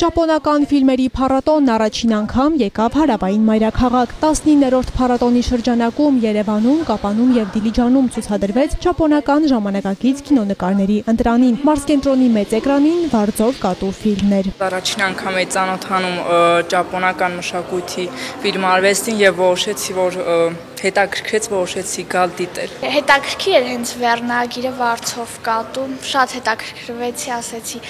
Ճապոնական ֆիլմերի փառատոնն առաջին անգամ եկավ հարավային մայրաքաղաք։ 19-րդ փառատոնի շրջանակում Երևանում, Կապանում եւ Դիլիջանում ցուցադրվեց ճապոնական ժամանակակից կինոնկարների ընտրանին։ Մարզկենտրոնի մեծ էկրանին Վարձով կատու ֆիլմներ։ Առաջին անգամ եմ ծանոթանում ճապոնական մշակույթի ֆիլմարվեստին եւ որոշեցի, որ հետաքրքրեց, որոշեցի գալ դիտել։ Հետաքրքիր էր հենց վերնագիրը Վարձով կատու, շատ հետաքրքրվեցի, ասեցի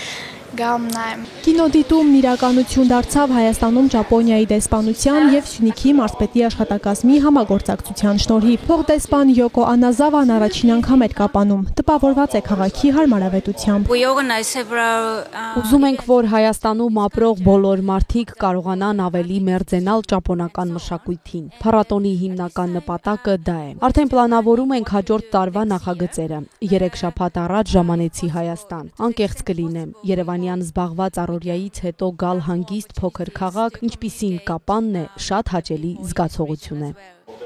գամ նայեմ։ Կինոդիտումն իրականություն դարձավ Հայաստանում Ճապոնիայի դեսպանության եւ Սյունիքի մարզպետի աշխատակազմի համագործակցության շնորհիվ։ Փոխդեսպան Յոկո Անազավան առաջին անգամ էր Կապանում, տպավորված է քաղաքի հարմարավետությամբ։ Ուզում ենք, որ Հայաստանում ապրող բոլոր մարդիկ կարողանան ավելի մերձենալ ճապոնական մշակույթին։ Փառատոնի հիմնական նպատակը դա է։ Արդեն պլանավորում ենք հաջորդ տարվա նախագծերը։ 3 շաբաթ առաջ ժամանեցի Հայաստան։ Անկեղծ կլինեմ, Երևանյան զբաղված առօրյայից հետո գալ հանգիստ փոքր քաղաք, ինչպիսին Կապանն է, շատ հաճելի զգացողություն է։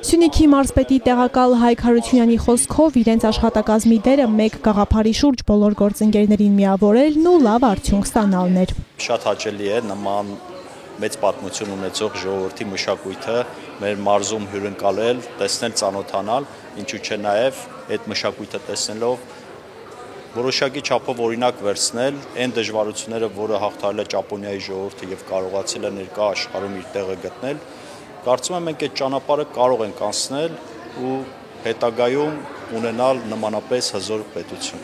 Սյունիքի մարզպետի տեղակալ Հայկ Հարությունյանի խոսքով իրենց աշխատակազմի դերը մեկ գաղափարի շուրջ բոլոր գործընկերներին միավորելն ու լավ արդյունք ստանալն էր։ Շատ հաճելի է նման մեծ պատմություն ունեցող ժողովրդի մշակույթը մեր մարզում հյուրընկալել, տեսնել, ծանոթանալ, ինչու՞ չէ նաև այդ մշակույթը տեսնելով որոշակի չափով օրինակ վերցնել այն դժվարությունները, որը հաղթահարել է Ճապոնիայի ժողովուրդը եւ կարողացել է ներկա աշխարհում իր տեղը գտնել, կարծում եմ մենք այդ ճանապարհը կարող ենք անցնել ու հետագայում ունենալ նմանապես հզոր պետություն։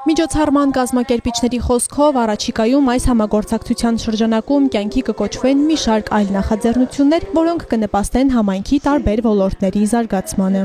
Միջոցառման կազմակերպիչների խոսքով առաջիկայում այս համագործակցության շրջանակում կյանքի կկոչվեն մի շարք այլ նախաձեռնություններ, որոնք կնպաստեն համայնքի տարբեր ոլորտների զարգացմանը։